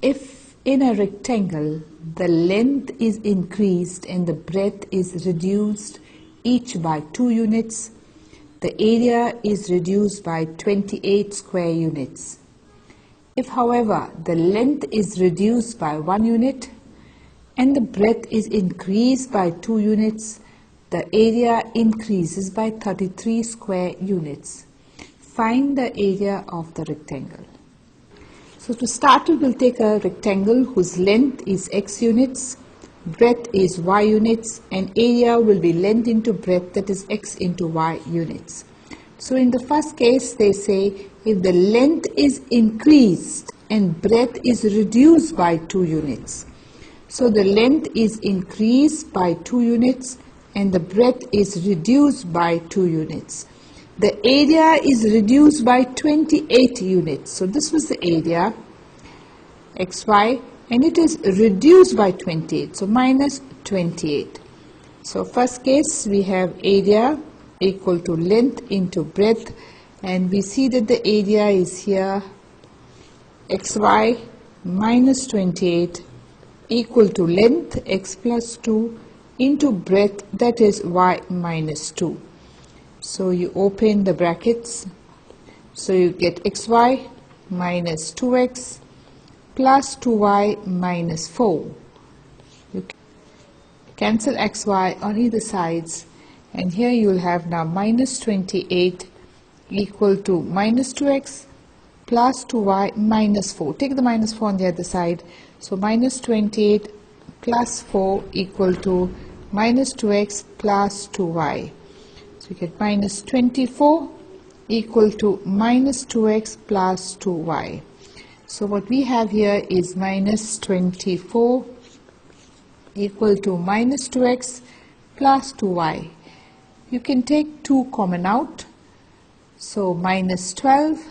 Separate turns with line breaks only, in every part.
If in a rectangle the length is increased and the breadth is reduced each by 2 units, the area is reduced by 28 square units. If, however, the length is reduced by 1 unit and the breadth is increased by 2 units, the area increases by 33 square units. Find the area of the rectangle. So to start, we will take a rectangle whose length is x units, breadth is y units, and area will be length into breadth, that is x into y units. So in the first case, they say if the length is increased and breadth is reduced by 2 units. So the length is increased by 2 units and the breadth is reduced by 2 units. The area is reduced by 28 units. So this was the area, xy, and it is reduced by 28. So minus 28. So first case, we have area equal to length into breadth, and we see that the area is here, xy minus 28 equal to length x plus 2 into breadth, that is y minus 2. So you open the brackets, so you get xy minus 2x plus 2y minus 4. You cancel xy on either sides, and here you will have now minus 28 equal to minus 2x plus 2y minus 4. Take the minus 4 on the other side. So minus 28 plus 4 equal to minus 2x plus 2y. So you get minus 24 equal to minus 2x plus 2y. So what we have here is minus 24 equal to minus 2x plus 2y. You can take 2 common out. So minus 12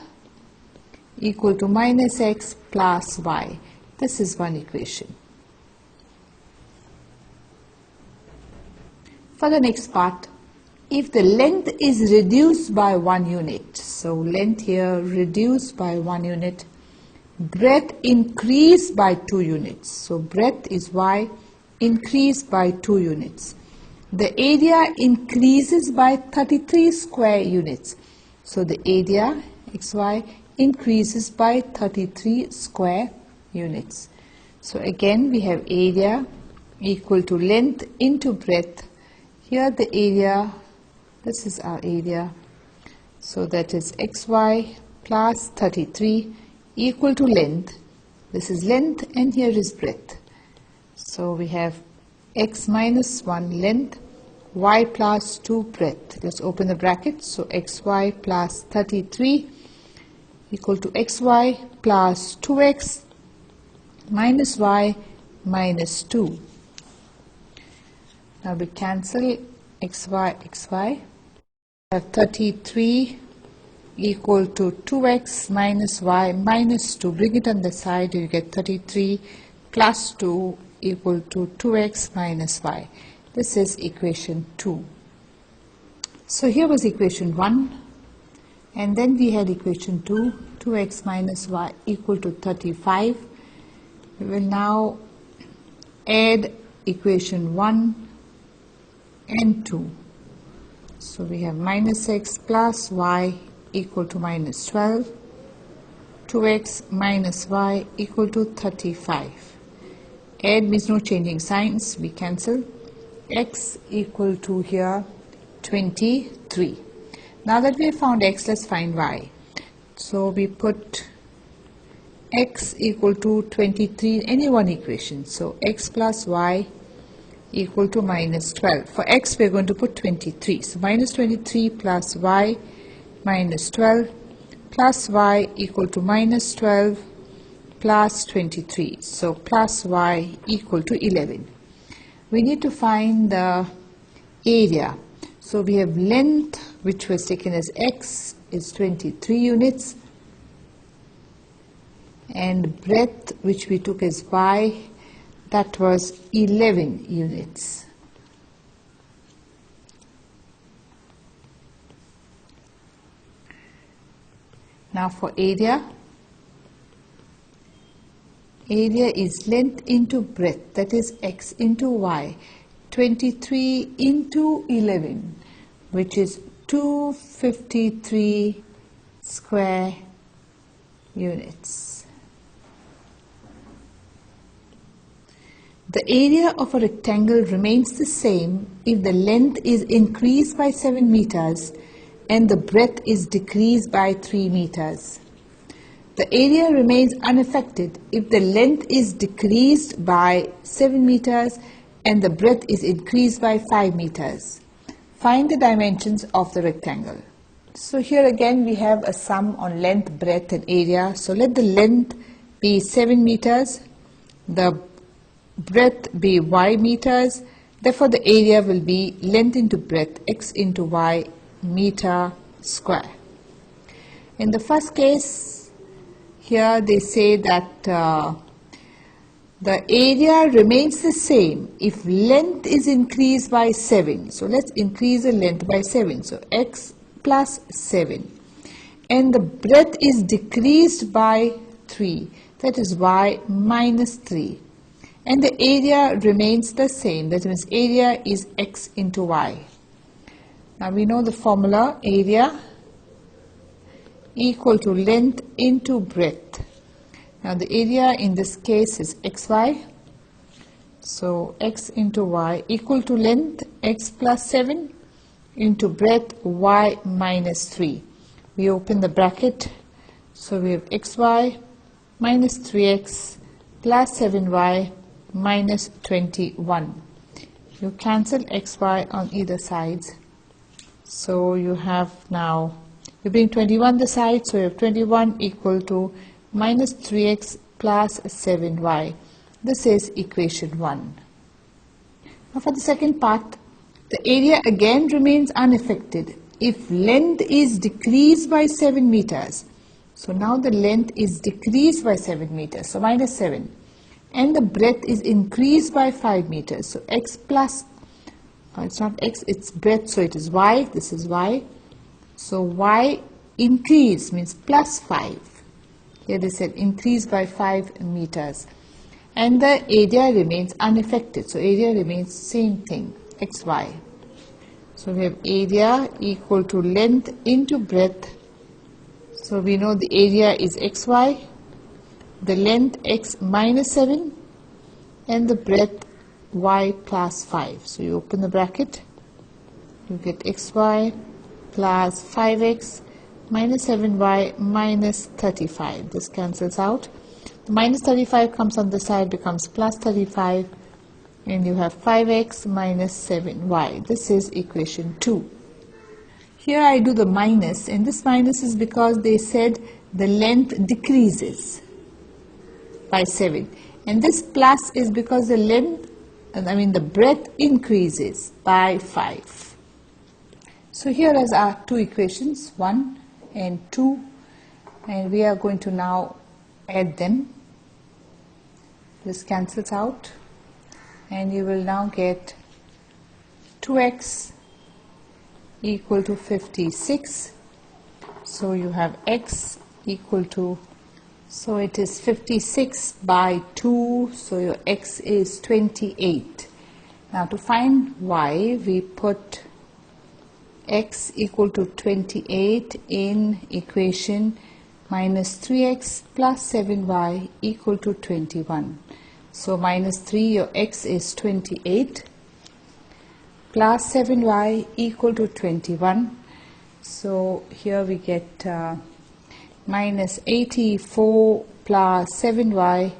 equal to minus x plus y. This is one equation. For the next part, if the length is reduced by 1 unit, so length here reduced by 1 unit, breadth increased by 2 units, so breadth is y increased by 2 units. The area increases by 33 square units. So the area xy increases by 33 square units. So again we have area equal to length into breadth. Here the area, this is our area, so that is xy plus 33 equal to length. This is length and here is breadth. So we have x minus 1 length, y plus 2 breadth. Let's open the bracket. So xy plus 33 equal to xy plus 2x minus y minus 2. Now we cancel xy. We have 33 equal to 2x minus y minus 2. Bring it on the side, you get 33 plus 2 equal to 2x minus y. This is equation 2. So here was equation 1, and then we had equation 2, 2x minus y equal to 35. We will now add equation 1 and 2. So we have minus x plus y equal to minus 12, 2x minus y equal to 35. Add means no changing signs, we cancel. X equal to here 23. Now that we have found x, let's find y. So we put x equal to 23 in any one equation. So x plus y equal to minus 12. For x we are going to put 23. So minus 23 plus y minus 12 plus y equal to minus 12 plus 23. So plus y equal to 11. We need to find the area. So we have length, which was taken as x, is 23 units, and breadth, which we took as y, that was 11 units. Now for area area is length into breadth, that is x into y. 23 into 11, which is 253 square units. The area of a rectangle remains the same if the length is increased by 7 meters and the breadth is decreased by 3 meters. The area remains unaffected if the length is decreased by 7 meters and the breadth is increased by 5 meters. Find the dimensions of the rectangle. So here again we have a sum on length, breadth and area. So let the length be 7 meters, the breadth be y meters, therefore the area will be length into breadth x into y meter square. In the first case, here they say that the area remains the same if length is increased by 7. So let's increase the length by 7. So x plus 7. And the breadth is decreased by 3. That is y minus 3. And the area remains the same. That means area is x into y. Now we know the formula, area equal to length into breadth. Now the area in this case is xy. So x into y equal to length x plus 7 into breadth y minus 3. We open the bracket. So we have xy minus 3x plus 7y minus 21. You cancel xy on either sides. So you have now, you bring 21 the side, so you have 21 equal to minus 3x plus 7y. This is equation 1. Now for the second part, the area again remains unaffected if length is decreased by 7 meters. So now the length is decreased by 7 meters, so minus 7. And the breadth is increased by 5 meters. So x plus, it's not x, it's breadth, so it is y, this is y. So y increase means plus 5. Here they said increase by 5 meters. And the area remains unaffected. So area remains same thing, xy. So we have area equal to length into breadth. So we know the area is xy, the length x minus 7, and the breadth y plus 5. So you open the bracket, you get xy plus 5x minus 7y minus 35. This cancels out. The minus 35 comes on the side, becomes plus 35, and you have 5x minus 7y. This is equation 2. Here I do the minus, and this minus is because they said the length decreases by 7. And this plus is because the length, the breadth increases by 5. So here is our two equations, 1 and 2, and we are going to now add them. This cancels out, and you will now get 2x equal to 56. So you have x equal to, so it is 56 by 2, so your x is 28. Now to find y, we put x equal to 28 in equation minus 3x plus 7y equal to 21. So minus 3, your x is 28, plus 7y equal to 21. So here we get minus 84 plus 7y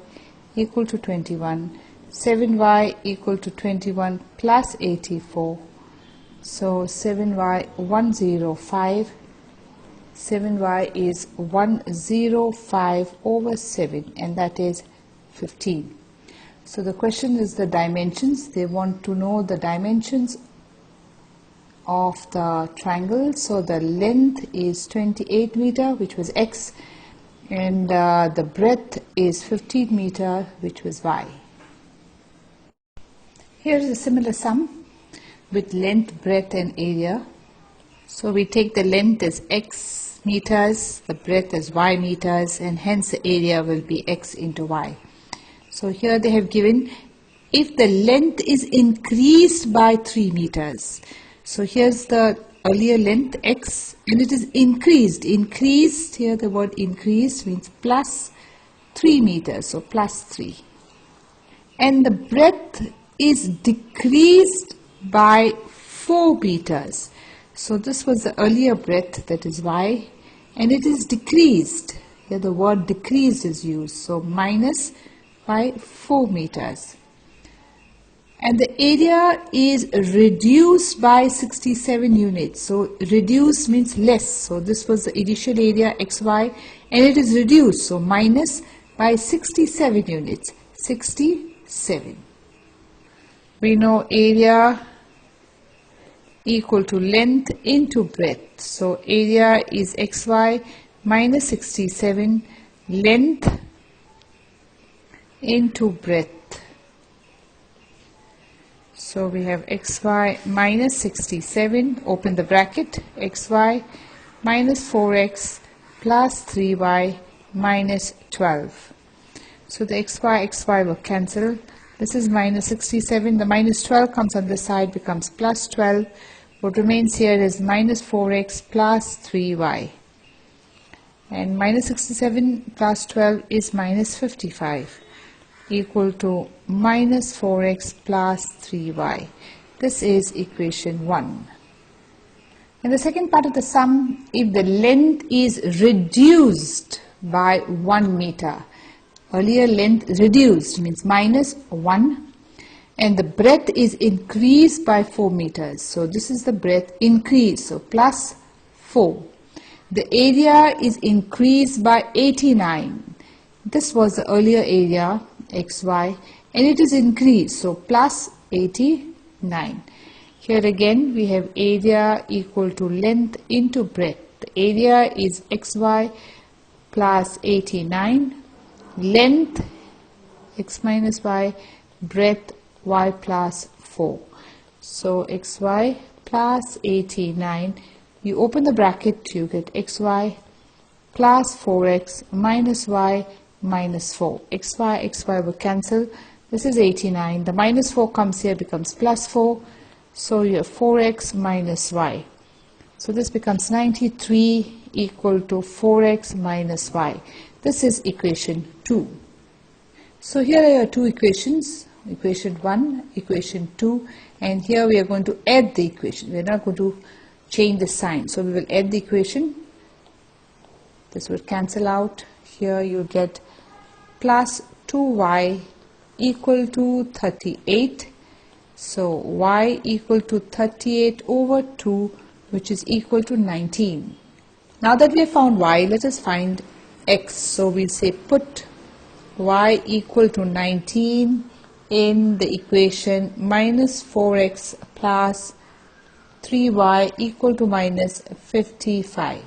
equal to 21. 7y equal to 21 plus 84. So 7y 105. 7y is 105 over 7, and that is 15. So the question is the dimensions. They want to know the dimensions of the triangle. So the length is 28 meter, which was x, and the breadth is 15 meter, which was y. Here is a similar sum with length, breadth and area. So we take the length as x meters, the breadth as y meters, and hence the area will be x into y. So here they have given if the length is increased by 3 meters. So here's the earlier length x and it is increased. Increased, here the word increased means plus 3 meters, so plus 3. And the breadth is decreased by 4 meters. So this was the earlier breadth, that is y, and it is decreased. Here the word decreased is used, so minus by 4 meters. And the area is reduced by 67 units. So reduced means less. So this was the initial area xy and it is reduced. So minus by 67 units. 67. We know area equal to length into breadth. So area is xy minus 67, length into breadth. So we have xy minus 67, open the bracket, xy minus 4x plus 3y minus 12. So the xy will cancel. This is minus 67. The minus 12 comes on this side, becomes plus 12. What remains here is minus 4x plus 3y. And minus 67 plus 12 is minus 55. Equal to minus 4x plus 3y. This is equation 1. In the second part of the sum, if the length is reduced by 1 meter, earlier length reduced means minus 1, and the breadth is increased by 4 meters. So this is the breadth increased, so plus 4. The area is increased by 89. This was the earlier area xy and it is increased, so plus 89. Here again we have area equal to length into breadth. The area is xy plus 89, length x minus y, breadth y plus 4. So xy plus 89, you open the bracket, you get xy plus 4x minus y minus 4. xy will cancel. This is 89. The minus 4 comes here, becomes plus 4. So you have 4x minus y. So this becomes 93 equal to 4x minus y. This is equation 2. So here are your two equations, equation 1, equation 2, and here we are going to add the equation. We are not going to change the sign. So we will add the equation. This will cancel out. Here you get plus 2y equal to 38. So y equal to 38 over 2, which is equal to 19. Now that we have found y, let us find x. So we'll say put y equal to 19 in the equation minus 4x plus 3y equal to minus 55.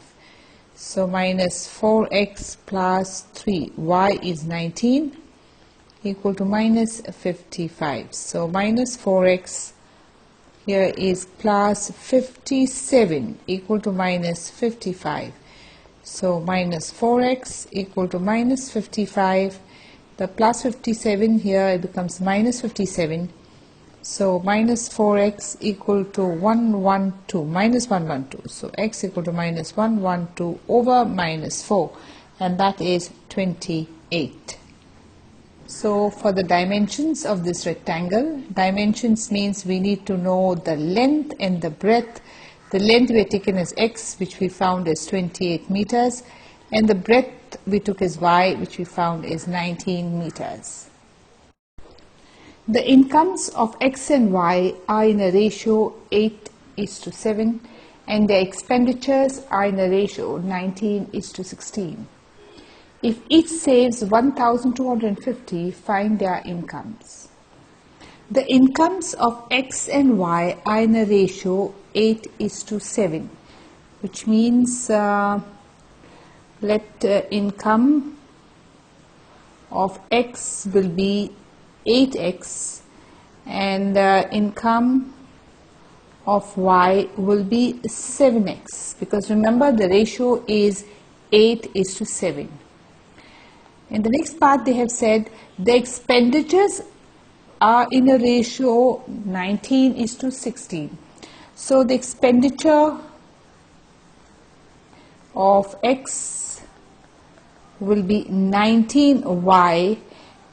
So minus 4x plus 3, y is 19 equal to minus 55. So minus 4x here is plus 57 equal to minus 55. So minus 4x equal to minus 55. The plus 57 here, it becomes minus 57. So minus 4x equal to 112, minus 112. So x equal to minus 112 over minus 4, and that is 28. So for the dimensions of this rectangle, dimensions means we need to know the length and the breadth. The length we have taken as x, which we found is 28 meters, and the breadth we took as y, which we found is 19 meters. The incomes of x and y are in a ratio 8:7, and their expenditures are in a ratio 19:16. If each saves 1,250, find their incomes. The incomes of x and y are in a ratio 8:7, which means income of x will be 8x and income of y will be 7x, because remember the ratio is 8:7. In the next part they have said the expenditures are in a ratio 19:16. So the expenditure of X will be 19Y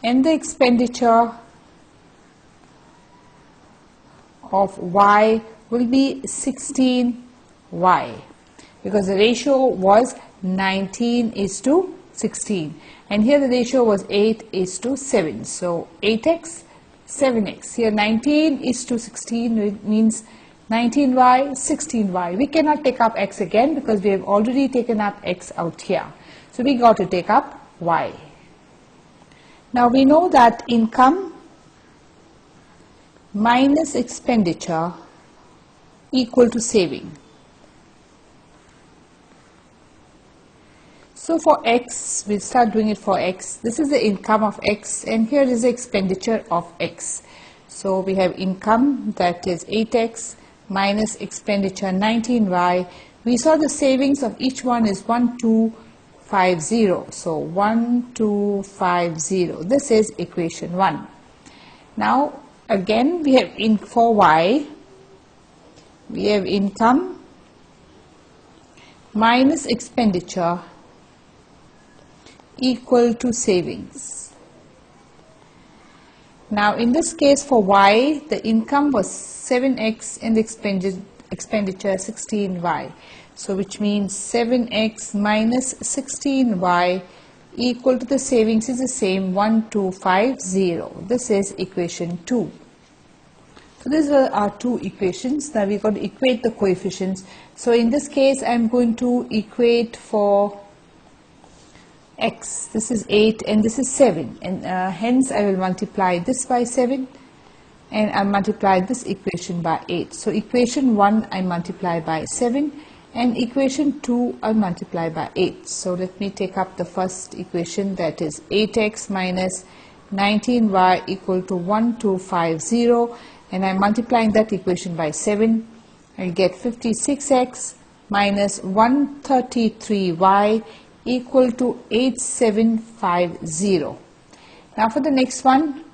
and the expenditure of Y will be 16Y, because the ratio was 19:16 and here the ratio was 8:7. So 8x, 7x. Here 19:16 means 19y, 16y. We cannot take up x again because we have already taken up x out here. So we got to take up y. Now we know that income minus expenditure equal to saving. So for x, we'll start doing it for x. This is the income of x and here is the expenditure of x. So we have income, that is 8x, minus expenditure 19y. We saw the savings of each one is 1250. So 1250. This is equation 1. Now again we have for y, we have income minus expenditure equal to savings. Now in this case for y, the income was 7x and the expenditure 16y. So which means 7x minus 16y equal to the savings is the same, 1250. This is equation 2. So these are our two equations. Now we're going to equate the coefficients. So in this case I'm going to equate for x, this is 8 and this is 7, and hence I will multiply this by 7 and I multiply this equation by 8. So equation 1 I multiply by 7 and equation 2 I multiply by 8. So let me take up the first equation, that is 8x minus 19y equal to 1250, and I'm multiplying that equation by 7. I'll get 56x minus 133y equal to 8750. Now for the next one,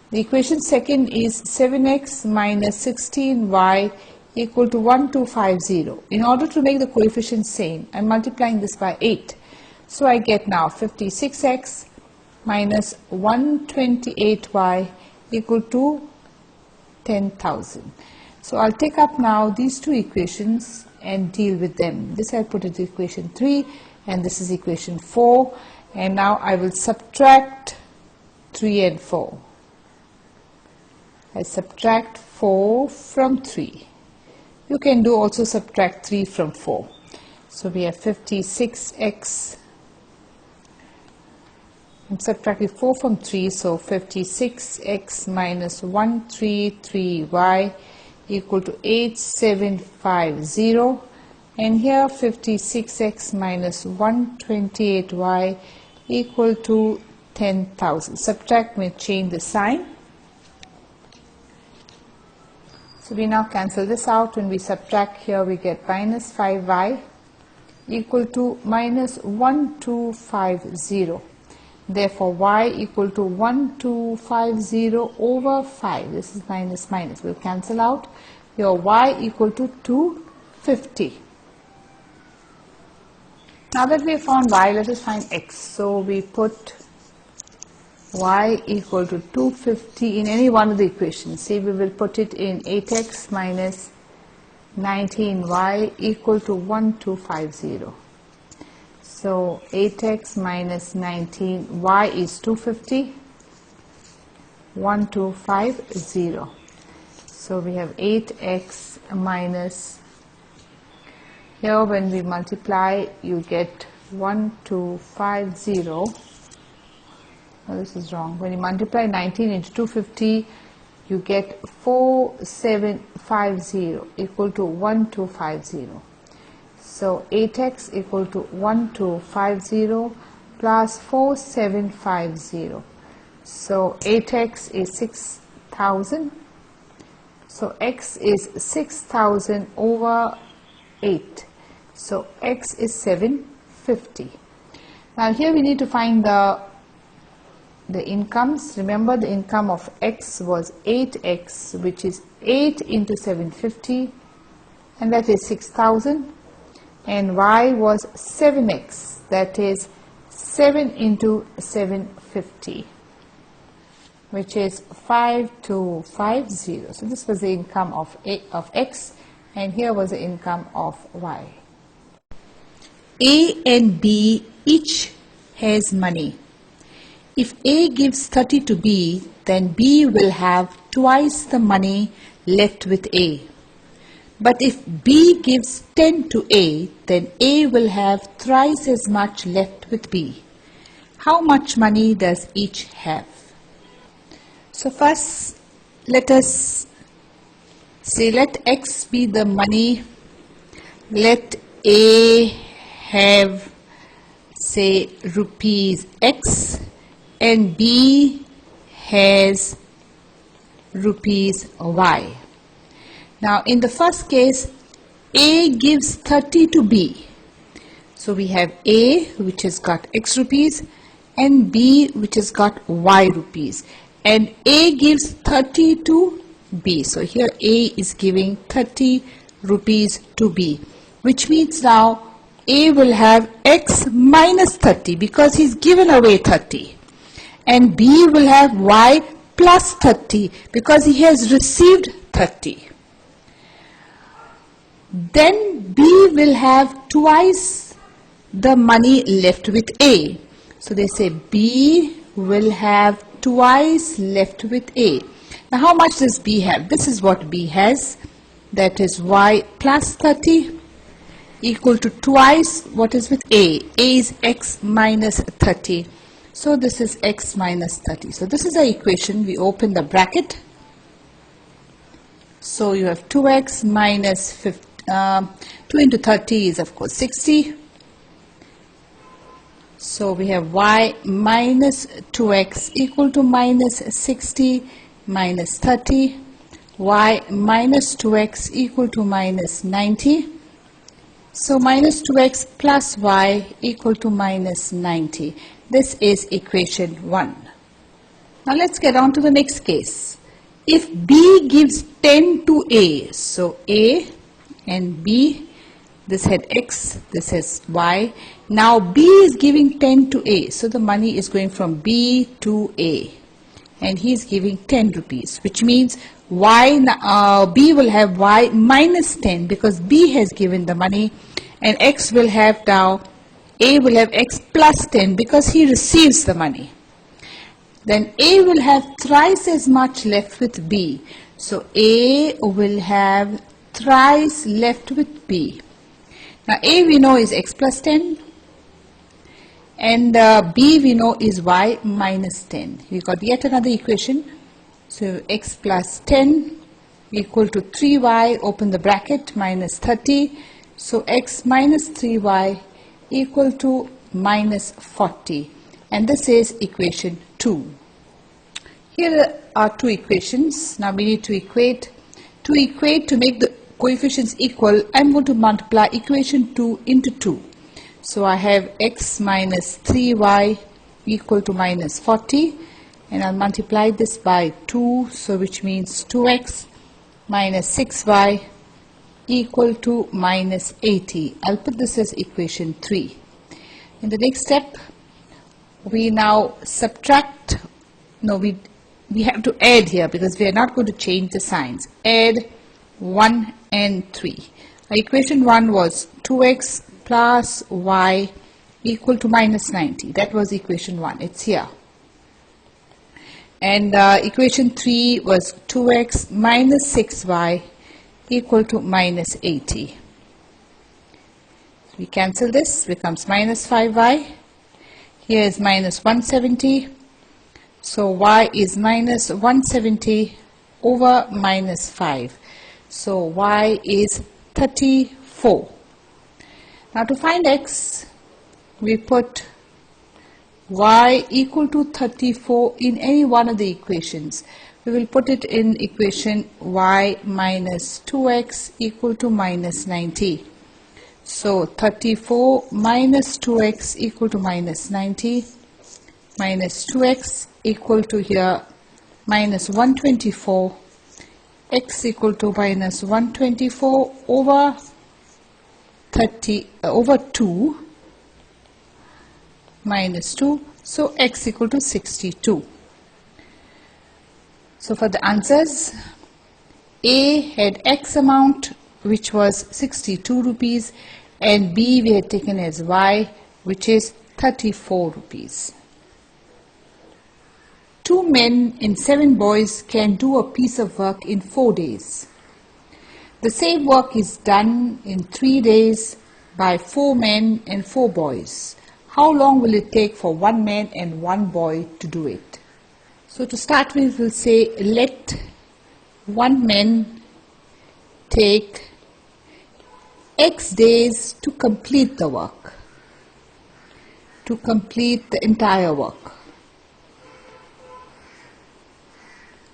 the equation second is 7x minus 16y equal to 1250. In order to make the coefficients same, I'm multiplying this by 8. So I get now 56x minus 128y equal to 10,000. So I'll take up now these two equations and deal with them. This I put as equation 3 and this is equation 4, and now I will subtract 3 and 4. I subtract 4 from 3. You can do also subtract 3 from 4. So we have 56x. I'm subtracting 4 from 3, so 56x minus 133y equal to 8750. And here 56x minus 128y equal to 10,000. Subtract may change the sign. So we now cancel this out. When we subtract here, we get minus 5y equal to minus 1250. Therefore, y equal to 1250 over 5. This is minus minus. We'll cancel out. Your y equal to 250. Now that we have found y, let us find x. So we put y equal to 250 in any one of the equations. Say we will put it in 8x minus 19y equal to 1250. So 8x minus 19y is 250, 1250. So we have 8x minus, here when we multiply you get 1250. Oh, this is wrong. When you multiply 19 into 250 you get 4750 equal to 1250. So 8x equal to 1250 plus 4750. So 8x is 6000. So x is 6000 over 8. So x is 750. Now here we need to find the the incomes. Remember, the income of X was 8X, which is 8 into 750, and that is 6,000. And Y was 7X, that is 7 into 750, which is 5250. So this was the income of X, and here was the income of Y. A and B each has money. If A gives 30 to B, then B will have twice the money left with A. But if B gives 10 to A, then A will have thrice as much left with B. How much money does each have? So first, let us say, let X be the money. Let A have, say, rupees X, and B has rupees Y. Now, in the first case, A gives 30 to B. So we have A, which has got X rupees, and B, which has got Y rupees. And A gives 30 to B. So here A is giving 30 rupees to B, which means now A will have X minus 30 because he's given away 30. And B will have Y plus 30 because he has received 30. Then B will have twice the money left with A. So they say B will have twice left with A. Now how much does B have? This is what B has. That is Y plus 30 equal to twice what is with A. A is X minus 30. So this is X minus 30. So this is the equation. We open the bracket. So you have 2X minus 50. 2 into 30 is of course 60. So we have Y minus 2X equal to minus 60 minus 30. Y minus 2X equal to minus 90. So minus 2X plus Y equal to minus 90. This is equation 1. Now let's get on to the next case. If B gives 10 to A, so A and B, this had X, this has Y. Now B is giving 10 to A, so the money is going from B to A, and he is giving 10 rupees, which means B will have Y minus 10 because B has given the money, and X will have now, A will have X plus 10 because he receives the money. Then A will have thrice as much left with B, so A will have thrice left with B. Now A we know is X plus 10, and B we know is Y minus 10. We got yet another equation. So X plus 10 equal to 3Y, open the bracket, minus 30. So X minus 3Y equal to minus 40. And this is equation 2. Here are two equations. Now we need to equate. To make the coefficients equal, I'm going to multiply equation 2 into 2. So I have X minus 3Y equal to minus 40, and I'll multiply this by 2, so which means 2X minus 6Y equal to minus 80. I'll put this as equation 3. In the next step, we now subtract, no, we have to add here because we are not going to change the signs. Add 1 and 3. Our equation 1 was 2X plus Y equal to minus 90. That was equation 1. It's here. And equation 3 was 2X minus 6Y equal to minus 80. So we cancel this, becomes minus 5Y. Here is minus 170. So Y is minus 170 over minus 5. So Y is 34. Now to find X, we put Y equal to 34 in any one of the equations. We will put it in equation Y minus 2X equal to minus 90. So 34 minus 2X equal to minus 90. minus 2x equal to here minus 124, x equal to minus 124 over 2 minus 2, so x equal to 62. So for the answers, A had X amount, which was 62 rupees, and B we had taken as Y, which is 34 rupees. 2 men and 7 boys can do a piece of work in 4 days. The same work is done in 3 days by 4 men and 4 boys. How long will it take for 1 man and 1 boy to do it? So to start with, we'll say let 1 man take X days to complete the work, to complete the entire work.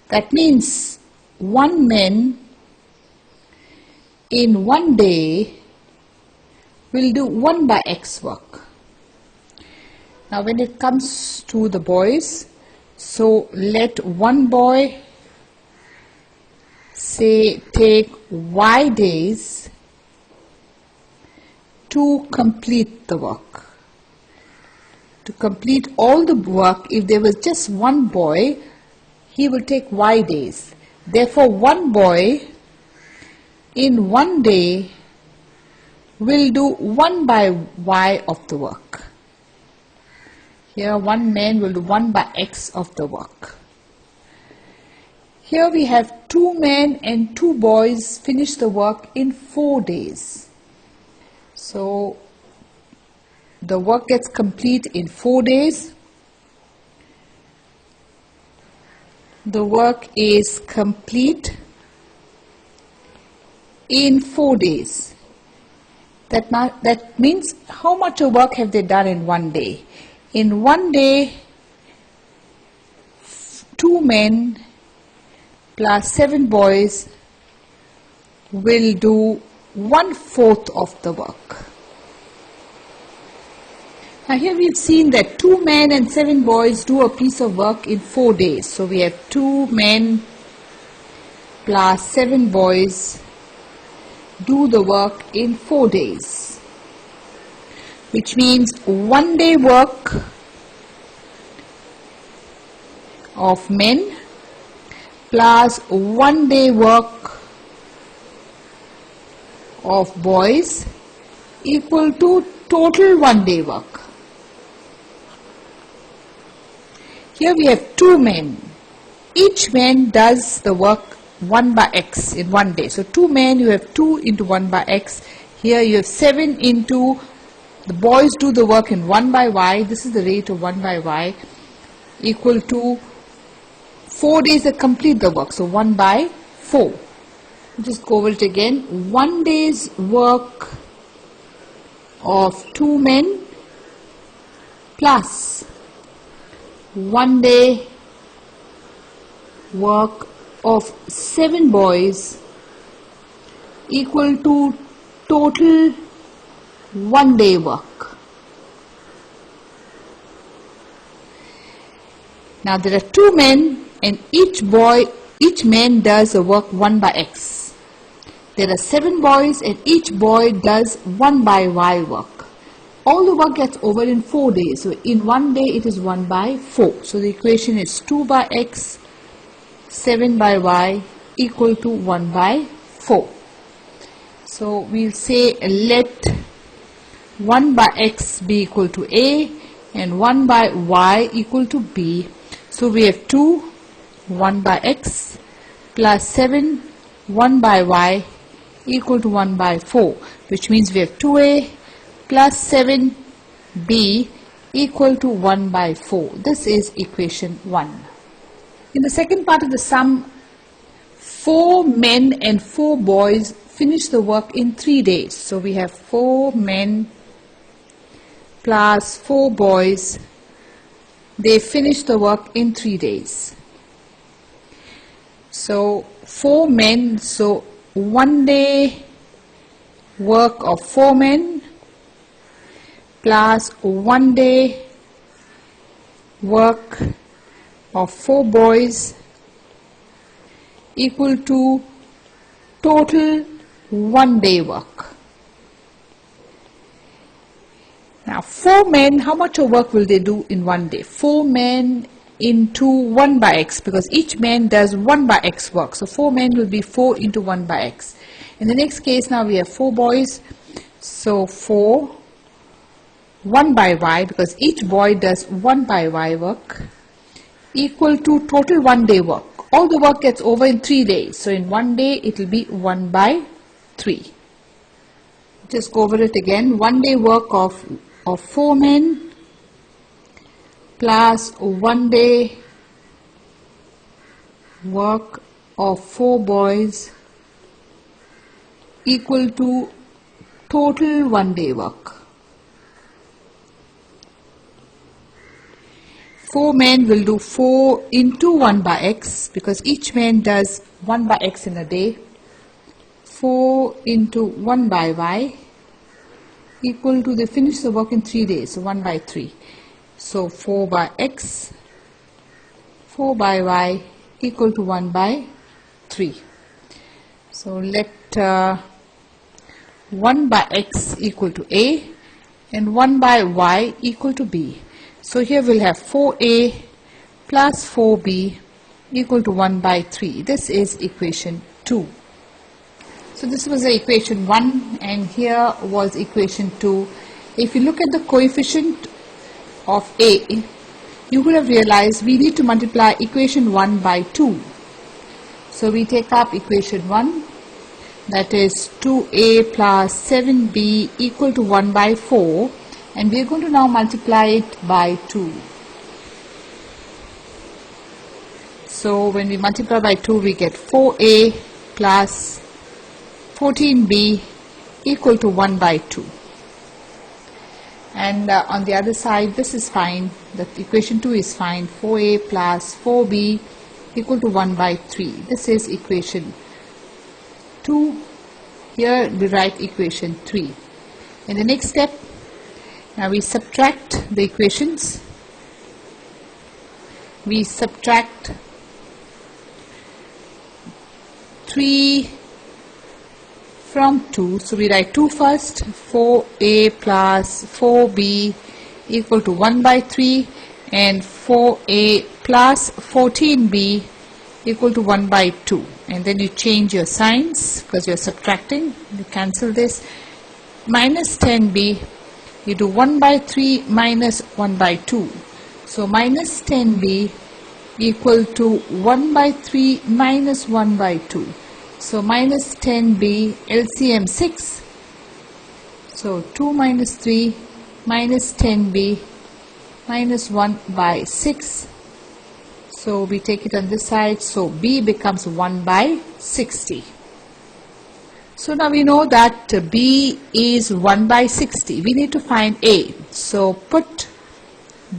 That means 1 man in 1 day will do 1 by X work. Now when it comes to the boys, so let 1 boy say take Y days to complete the work. To complete all the work, if there was just 1 boy, he will take Y days. Therefore 1 boy in 1 day will do 1 by Y of the work. Here 1 man will do 1 by X of the work. Here we have 2 men and 2 boys finish the work in 4 days. So the work gets complete in 4 days. The work is complete in 4 days. That means how much of work have they done in 1 day? In 1 day, 2 men plus 7 boys will do 1/4 of the work. Now here we've seen that 2 men and 7 boys do a piece of work in 4 days. So we have 2 men plus 7 boys do the work in 4 days, which means 1 day work of men plus 1 day work of boys equal to total 1 day work. Here we have 2 men. Each man does the work 1 by X in 1 day. So 2 men, you have 2 into 1 by X. Here you have 7 into, the boys do the work in 1 by Y. This is the rate of 1 by Y, equal to 4 days that complete the work. So 1 by 4. Just go over it again. 1 day's work of 2 men plus 1 day work of 7 boys equal to total 1 day work. Now there are 2 men and each man does the work 1 by X. There are 7 boys and each boy does 1 by Y work. All the work gets over in 4 days. So in 1 day it is 1 by 4. So the equation is 2 by X, 7 by Y equal to 1 by 4. So we'll say let 1 by X be equal to A and 1 by Y equal to B. So we have 2, 1 by X plus 7, 1 by Y equal to 1 by 4, which means we have 2A plus 7B equal to 1 by 4. This is equation 1. In the second part of the sum, 4 men and 4 boys finish the work in 3 days. So we have 4 men plus 4 boys. They finish the work in 3 days. So 4 men, so 1 day work of 4 men plus 1 day work of 4 boys equal to total 1 day work. Now 4 men, how much of work will they do in 1 day? 4 men into 1 by x, because each man does 1 by x work. So 4 men will be 4 into 1 by x. In the next case now we have 4 boys. So 4, 1 by y, because each boy does 1 by y work, equal to total 1 day work. All the work gets over in 3 days. So in 1 day it will be 1 by 3. Just go over it again. 1 day work of 4 men plus 1 day work of 4 boys equal to total 1 day work. 4 men will do 4 into 1 by x, because each man does 1 by x in a day. 4 into 1 by y equal to, they finish the work in 3 days, so 1 by 3. So 4 by x, 4 by y equal to 1 by 3. So let 1 by x equal to a and 1 by y equal to b. So here we'll have 4a plus 4b equal to 1 by 3. This is equation 2. So this was the equation 1 and here was equation 2. If you look at the coefficient of a, you would have realized we need to multiply equation 1 by 2. So we take up equation 1, that is 2a plus 7b equal to 1 by 4, and we are going to now multiply it by 2. So when we multiply by 2 we get 4a plus 14b equal to 1 by 2. And on the other side this is fine, the equation 2 is fine, 4a plus 4b equal to 1 by 3. This is equation 2. Here we write equation 3. In the next step, now we subtract the equations. We subtract 3 from 2. So we write 2 first. 4a plus 4b equal to 1 by 3, and 4a plus 14b equal to 1 by 2. And then you change your signs because you're subtracting. You cancel this. Minus 10b, you do 1 by 3 minus 1 by 2. So minus 10b equal to 1 by 3 minus 1 by 2. So minus 10b, LCM 6. So 2 minus 3 minus 10b minus 1 by 6. So we take it on this side. So b becomes 1 by 60. So now we know that b is 1 by 60. We need to find a. So put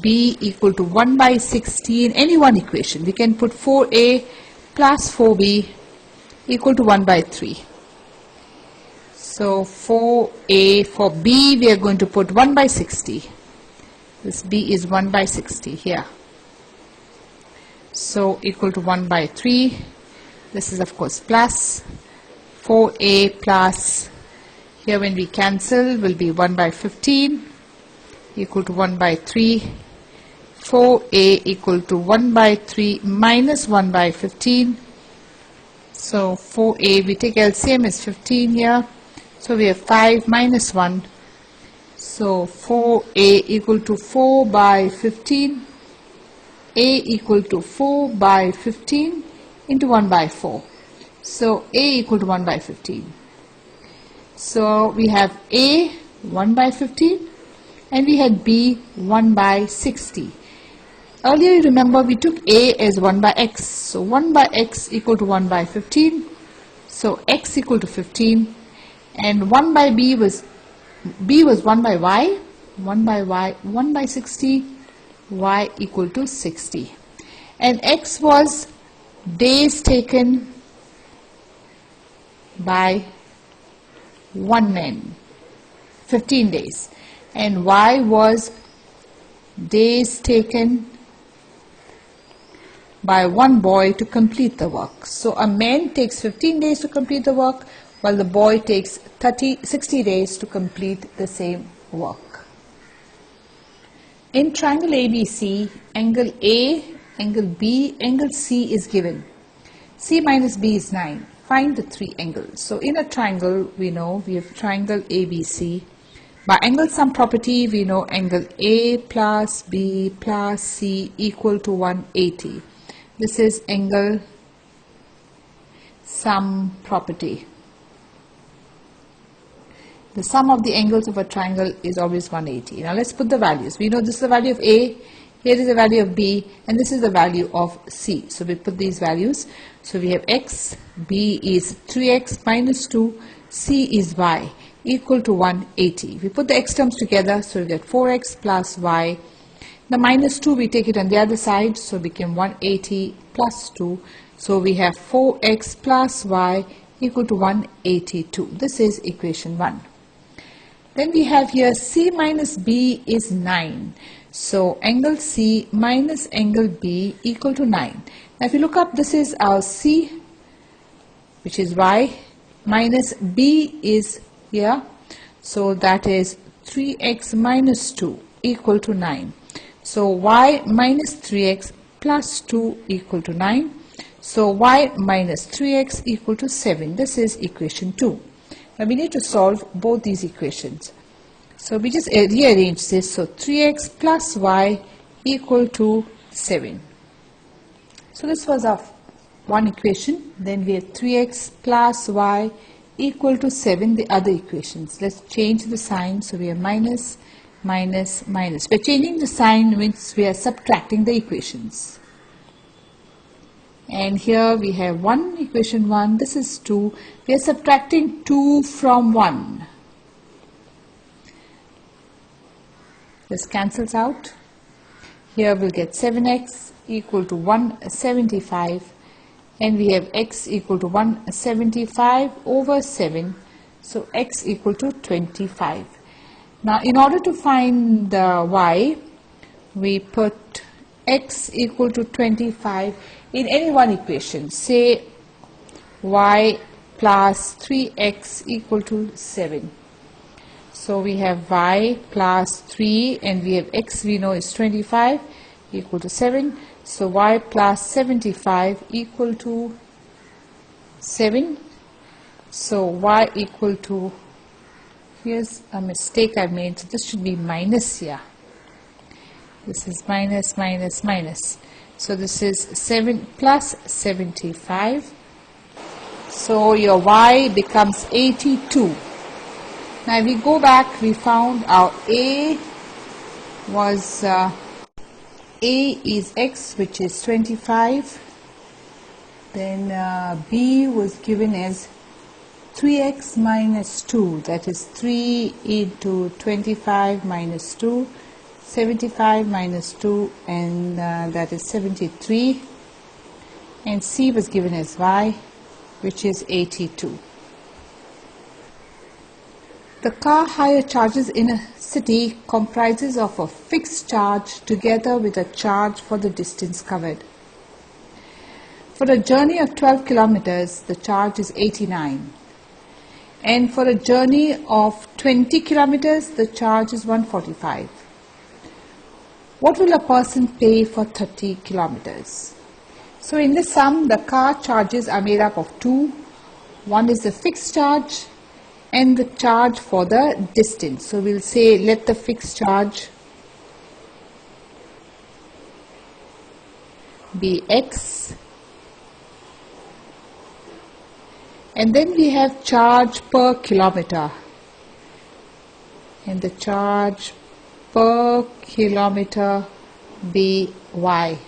b equal to 1 by 60 in any one equation. We can put 4a plus 4b equal to 1 by 3. So 4a, for b we are going to put 1 by 60. This b is 1 by 60 here. So equal to 1 by 3. This is of course plus 4a plus, here when we cancel will be 1 by 15 equal to 1 by 3. 4a equal to 1 by 3 minus 1 by 15. So 4a, we take LCM is 15 here. So we have 5 minus 1. So 4a equal to 4 by 15. A equal to 4 by 15 into 1 by 4. So a equal to 1 by 15. So we have a 1 by 15 and we had b 1 by 60. Earlier you remember we took a as 1 by x. So 1 by x equal to 1 by 15. So x equal to 15, and 1 by b was 1 by y. 1 by y 1 by 60, y equal to 60, and x was days taken by 1 man, 15 days, and y was days taken by one boy to complete the work. So a man takes 15 days to complete the work, while the boy takes 60 days to complete the same work. In triangle ABC, angle A, angle B, angle C is given. C minus B is 9. Find the three angles. So in a triangle, we know we have triangle ABC. By angle sum property, we know angle A plus B plus C equal to 180. This is angle sum property. The sum of the angles of a triangle is always 180. Now let's put the values. We know this is the value of A, here is the value of B, and this is the value of C. So we put these values. So we have X, B is 3X minus 2, C is Y equal to 180. We put the X terms together, so we get 4X plus Y. The minus 2 we take it on the other side, so it became 180 plus 2. So we have 4X plus Y equal to 182. This is equation 1. Then we have here C minus B is 9. So angle C minus angle B equal to 9. Now if you look up, this is our C, which is Y, minus B is here. So that is 3X minus 2 equal to 9. So Y minus 3X plus 2 equal to 9. So Y minus 3X equal to 7. This is equation 2. Now we need to solve both these equations. So we just rearrange this. So 3X plus Y equal to 7. So this was our one equation. Then we have 3X plus Y equal to 7, the other equations. Let's change the sign. So we have minus, minus, minus. We're changing the sign means we are subtracting the equations. And here we have equation 1, this is 2. We are subtracting 2 from 1. This cancels out. Here we'll get 7x equal to 175, and we have x equal to 175 over 7. So x equal to 25. Now in order to find the y, we put x equal to 25 in any one equation. Say y plus 3x equal to 7. So we have y plus 3 and we have x we know is 25 equal to 7. So y plus 75 equal to 7. So y equal to, here's a mistake I made, so this should be minus here. This is minus, minus, minus. So this is 7 plus 75. So your y becomes 82. Now if we go back, we found our A was, A is x, which is 25. Then B was given as 3x minus 2, that is 3 into 25 minus 2, 75 minus 2, and that is 73. And C was given as y, which is 82. The car hire charges in a city comprises of a fixed charge together with a charge for the distance covered. For a journey of 12 kilometers, the charge is 89. And for a journey of 20 kilometers, the charge is 145. What will a person pay for 30 kilometers? So in this sum, the car charges are made up of two. One is the fixed charge and the charge for the distance. So we'll say let the fixed charge be x, and then we have charge per kilometer, and the charge per kilometer be y.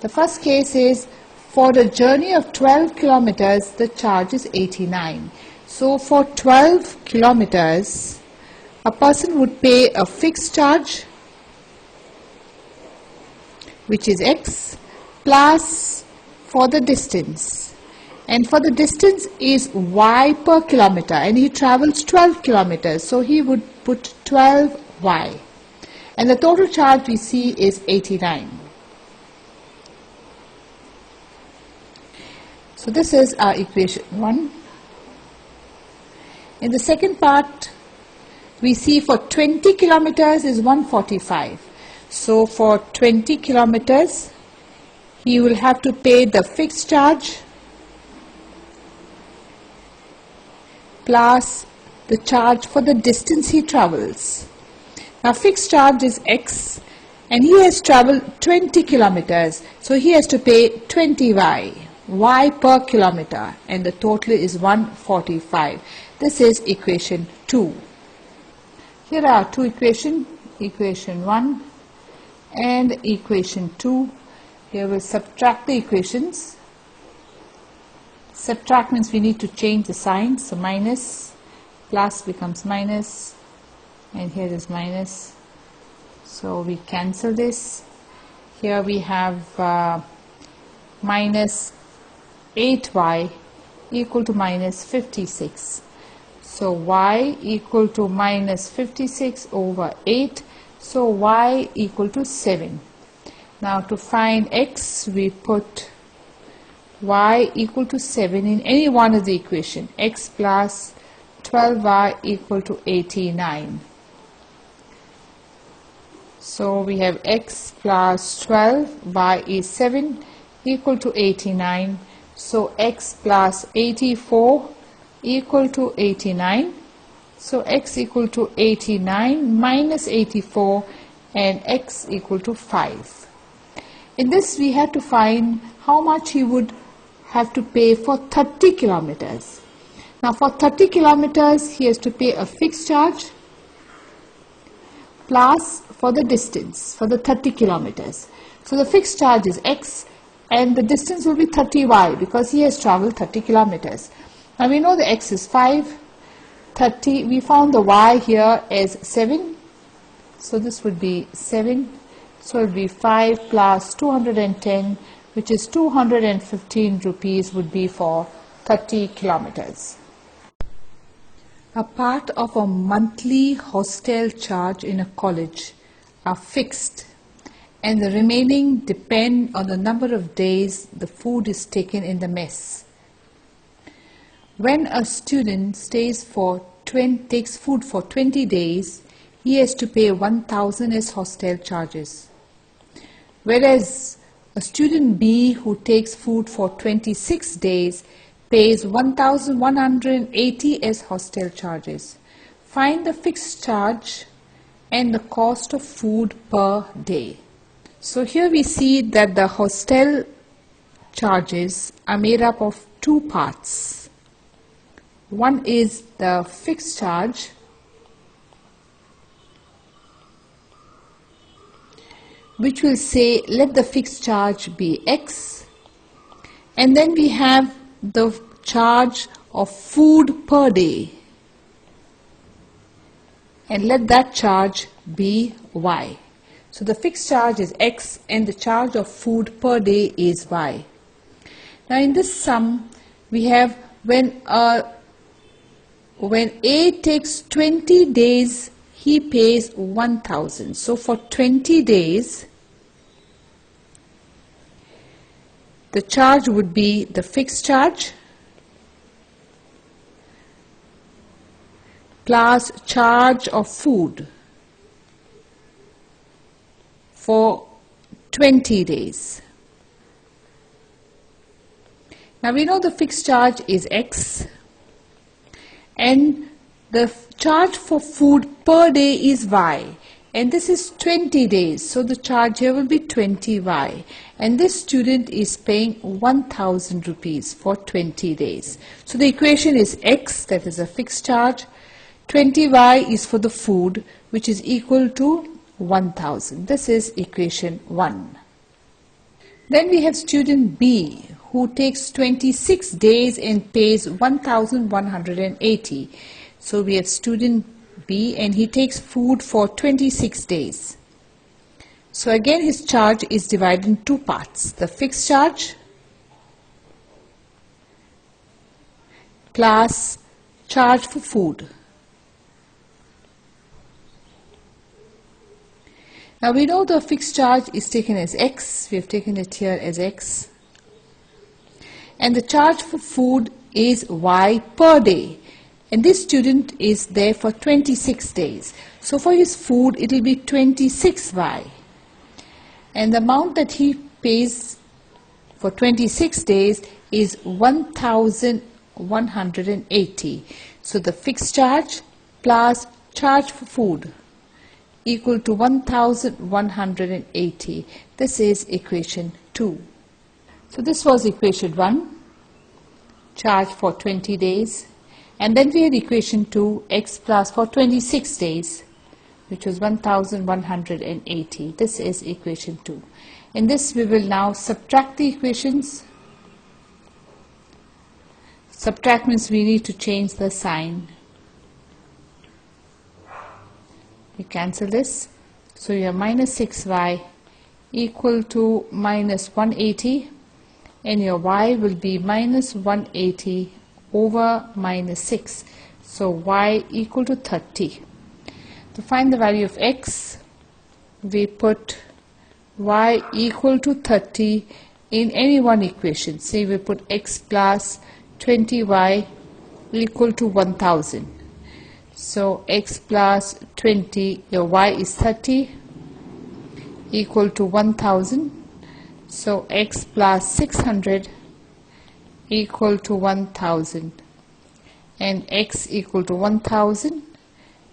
The first case is for the journey of 12 kilometers, the charge is 89. So for 12 kilometers, a person would pay a fixed charge, which is x, plus for the distance. And for the distance is y per kilometer, and he travels 12 kilometers, so he would put 12y. And the total charge we see is 89. So this is our equation 1. In the second part, we see for 20 kilometers is 145. So for 20 kilometers, he will have to pay the fixed charge plus the charge for the distance he travels. Now fixed charge is X and he has traveled 20 kilometers. So he has to pay 20Y, Y per kilometer, and the total is 145. This is equation 2. Here are two equations, equation 1 and equation 2. Here we'll subtract the equations. Subtract means we need to change the sign. So minus, plus becomes minus, and here is minus. So we cancel this. Here we have minus 8y equal to minus 56. So y equal to minus 56 over 8. So y equal to 7. Now to find x, we put y equal to 7 in any one of the equation. X plus 12y equal to 89. So we have x plus 12, y is 7 equal to 89. So x plus 84 equal to 89. So x equal to 89 minus 84 and x equal to 5. In this we have to find how much he would have to pay for 30 kilometers. Now for 30 kilometers he has to pay a fixed charge plus for the distance for the 30 kilometers. So the fixed charge is x and the distance will be 30y because he has traveled 30 kilometers. Now we know the x is 5, 30, we found the y here as 7, so this would be 7, so it would be 5 plus 210, which is 215 rupees would be for 30 kilometers. A part of a monthly hostel charge in a college are fixed and the remaining depend on the number of days the food is taken in the mess. When a student takes food for 20 days, he has to pay 1,000 as hostel charges. Whereas a student B who takes food for 26 days pays 1,180 as hostel charges. Find the fixed charge and the cost of food per day. So here we see that the hostel charges are made up of two parts. One is the fixed charge, which will say let the fixed charge be X, and then we have the charge of food per day, and let that charge be Y. So the fixed charge is X and the charge of food per day is Y. Now in this sum we have when A takes 20 days, he pays 1,000. So for 20 days, the charge would be the fixed charge plus charge of food for 20 days. Now we know the fixed charge is X and the charge for food per day is Y, and this is 20 days, so the charge here will be 20Y, and this student is paying 1,000 rupees for 20 days. So the equation is X, that is a fixed charge, 20Y is for the food, which is equal to 1,000. This is equation 1. Then we have student B who takes 26 days and pays 1,180. So we have student B and he takes food for 26 days. So again his charge is divided in two parts. The fixed charge plus charge for food. Now we know the fixed charge is taken as X. We have taken it here as X. and the charge for food is y per day. And this student is there for 26 days. So for his food, it will be 26y. And the amount that he pays for 26 days is 1,180. So the fixed charge plus charge for food equal to 1,180. This is equation 2. So this was equation 1, charge for 20 days. And then we had equation 2, x plus for 26 days, which was 1,180. This is equation 2. In this we will now subtract the equations. Subtract means we need to change the sign. We cancel this. So you have minus 6y equal to minus 180, and your y will be minus 180 over minus 6. So y equal to 30. To find the value of x, we put y equal to 30 in any one equation. Say we put x plus 20y equal to 1000. So x plus 20, your y is 30 equal to 1000. So x plus 600 equal to 1000, and x equal to 1000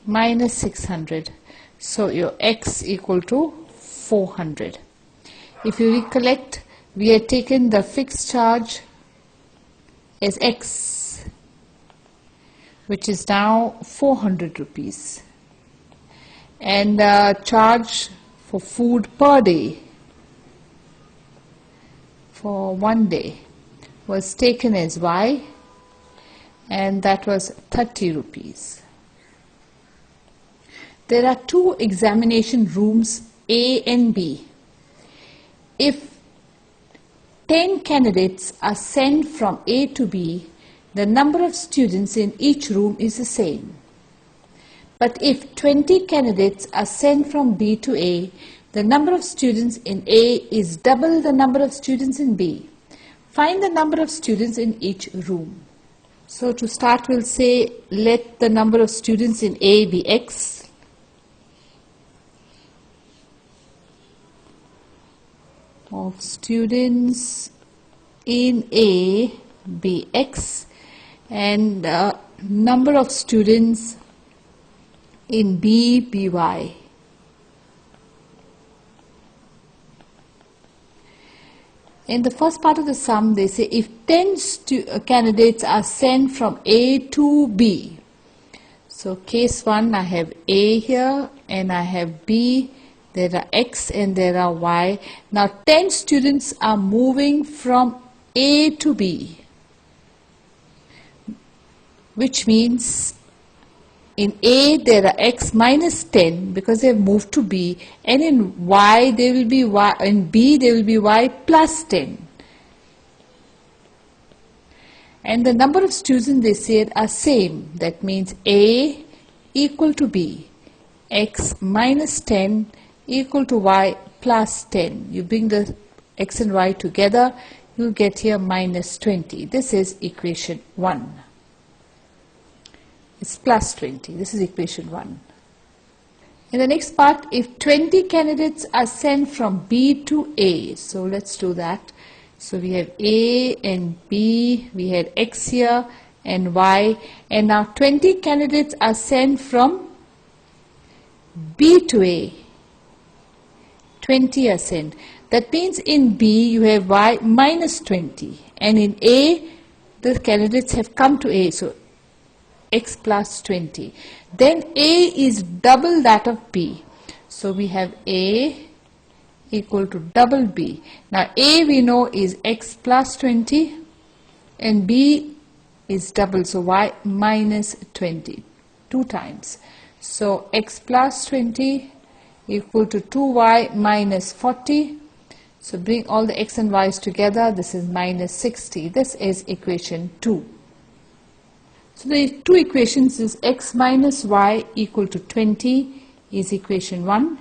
minus 600. So your x equal to 400. If you recollect, we had taken the fixed charge as x, which is now 400 rupees, and charge for food per day for 1 day was taken as y, and that was 30 rupees. There are two examination rooms, A and B. If 10 candidates are sent from A to B, the number of students in each room is the same. But if 20 candidates are sent from B to A, the number of students in A is double the number of students in B. Find the number of students in each room. So to start, we'll say let the number of students in A be x. Of students in A be x, and number of students in B be y. In the first part of the sum, they say if 10 candidates are sent from A to B. So case 1, I have A here and I have B. There are x and there are y. Now 10 students are moving from A to B, which means in A there are x minus 10 because they have moved to B, and in y there will be y, in B there will be y plus 10. And the number of students they said are same. That means A equal to B, x minus 10 equal to y plus 10. You bring the x and y together, you get here minus 20. This is equation 1. It's plus 20. This is equation 1. In the next part, if 20 candidates are sent from B to A, so let's do that. So we have A and B, we had x here and y, and now 20 candidates are sent from B to A. 20 are sent. That means in B you have y minus 20, and in A the candidates have come to A, so x plus 20. Then A is double that of B. So we have A equal to double B. Now A we know is x plus 20 and B is double, so y minus 20, 2 times. So x plus 20 equal to 2y minus 40. So bring all the x and y's together, this is minus 60. This is equation 2. So the two equations is x minus y equal to 20 is equation 1,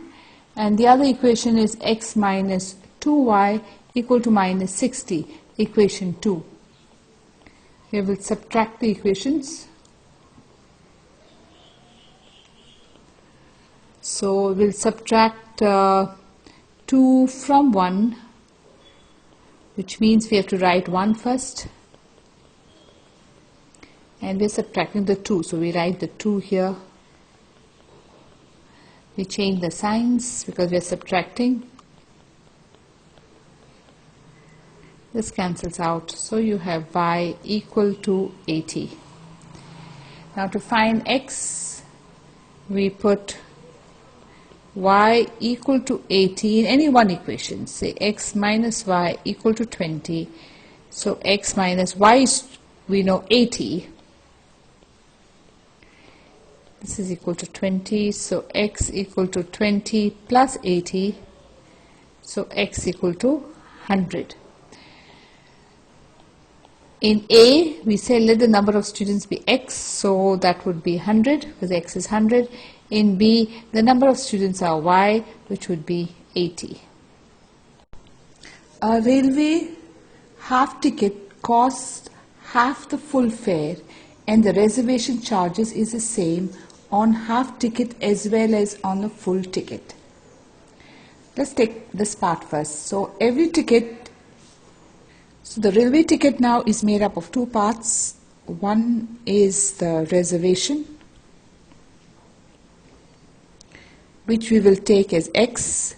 and the other equation is x minus 2y equal to minus 60, equation 2. Here we'll subtract the equations. So we'll subtract 2 from 1, which means we have to write 1 first. And we're subtracting the 2. So we write the 2 here. We change the signs because we're subtracting. This cancels out. So you have y equal to 80. Now to find x, we put y equal to 80 in any one equation. Say x minus y equal to 20. So x minus y is, we know, 80. This is equal to 20. So x equal to 20 plus 80. So x equal to 100. In A, we say let the number of students be x, so that would be 100 because x is 100. In B, the number of students are y, which would be 80. A railway half ticket costs half the full fare and the reservation charges is the same on half ticket as well as on a full ticket. Let's take this part first. So every ticket, so the railway ticket now is made up of 2 parts. One is the reservation, which we will take as x,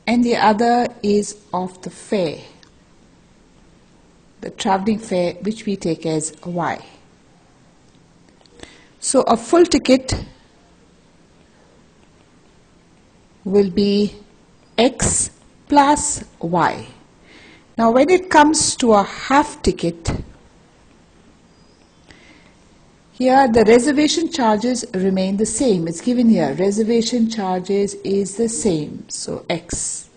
and the other is of the fare, the travelling fare, which we take as y. So a full ticket will be x plus y. Now when it comes to a half ticket, here the reservation charges remain the same. It's given here, reservation charges is the same, so x.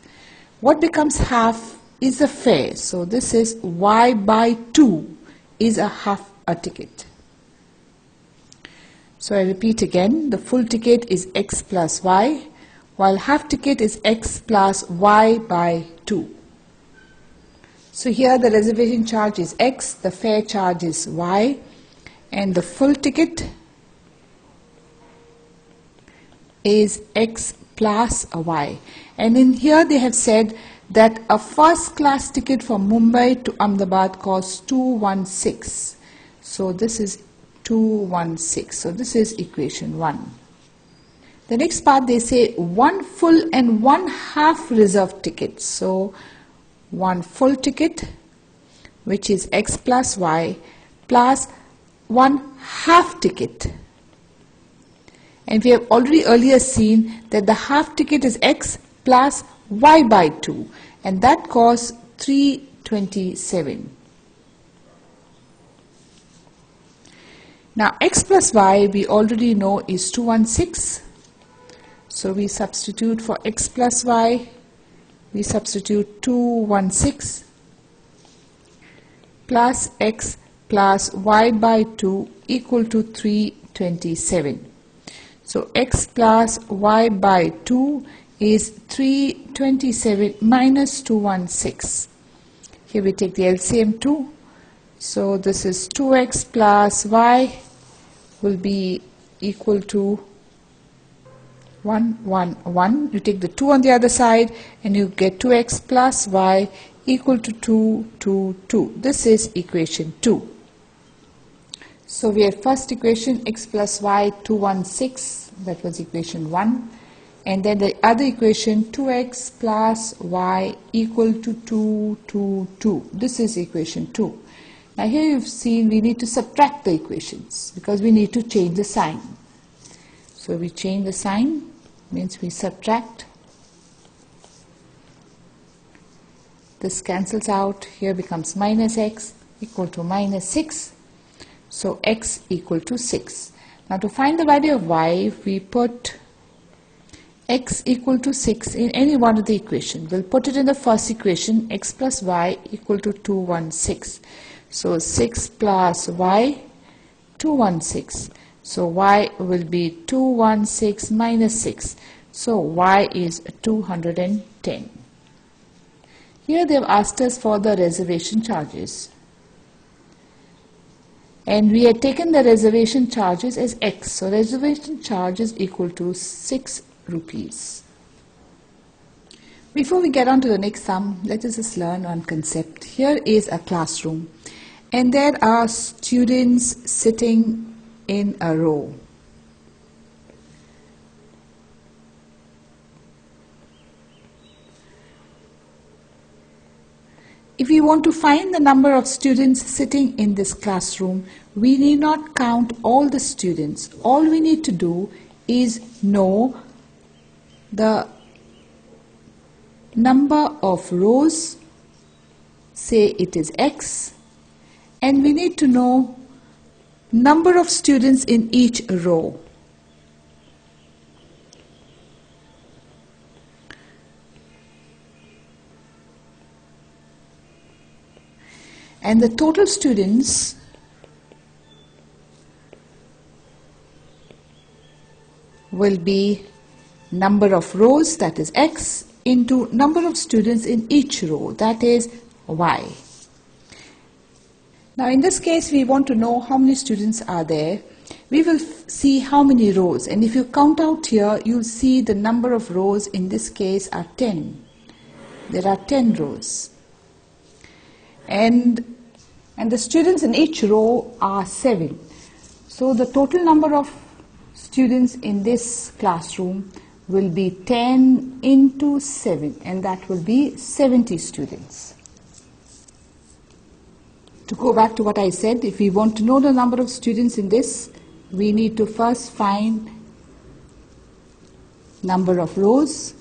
What becomes half is the fare, so this is y by 2 is a half a ticket. So I repeat again, the full ticket is x plus y, while half ticket is x plus y by 2. So here the reservation charge is x, the fare charge is y, and the full ticket is x plus y. And in here they have said that a first class ticket from Mumbai to Ahmedabad costs 216. So this is 216. So this is equation 1. The next part they say 1 full and 1 half reserved ticket. So 1 full ticket, which is x plus y, plus 1 half ticket. And we have already earlier seen that the half ticket is x plus y by 2, and that costs 327. Now x plus y we already know is 216. So we substitute for x plus y, we substitute 216 plus x plus y by 2 equal to 327. So x plus y by 2 is 327 minus 216. Here we take the LCM 2. So this is 2x plus y will be equal to 111. You take the 2 on the other side and you get 2x plus y equal to 2. This is equation 2. So we have first equation x plus y 216, that was equation 1, and then the other equation 2x plus y equal to 2. This is equation 2. Now here you've seen we need to subtract the equations because we need to change the sign. So we change the sign, means we subtract. This cancels out. Here becomes minus x equal to minus 6. So x equal to 6. Now to find the value of y, we put x equal to 6 in any one of the equations. We'll put it in the first equation, x plus y equal to 216. So 6 plus y, 216. So y will be 216 minus 6. So y is 210. Here they have asked us for the reservation charges. And we had taken the reservation charges as X. So reservation charge is equal to 6 rupees. Before we get on to the next sum, let us just learn one concept. Here is a classroom, and there are students sitting in a row. If we want to find the number of students sitting in this classroom, we need not count all the students. All we need to do is know the number of rows, say it is X, and we need to know number of students in each row. And the total students will be number of rows, that is X, into number of students in each row, that is Y. Now in this case we want to know how many students are there. We will see how many rows, and if you count out here, you'll see the number of rows in this case are 10. There are 10 rows. And the students in each row are 7. So the total number of students in this classroom will be 10 into 7, and that will be 70 students. To go back to what I said, if we want to know the number of students in this, we need to first find number of rows,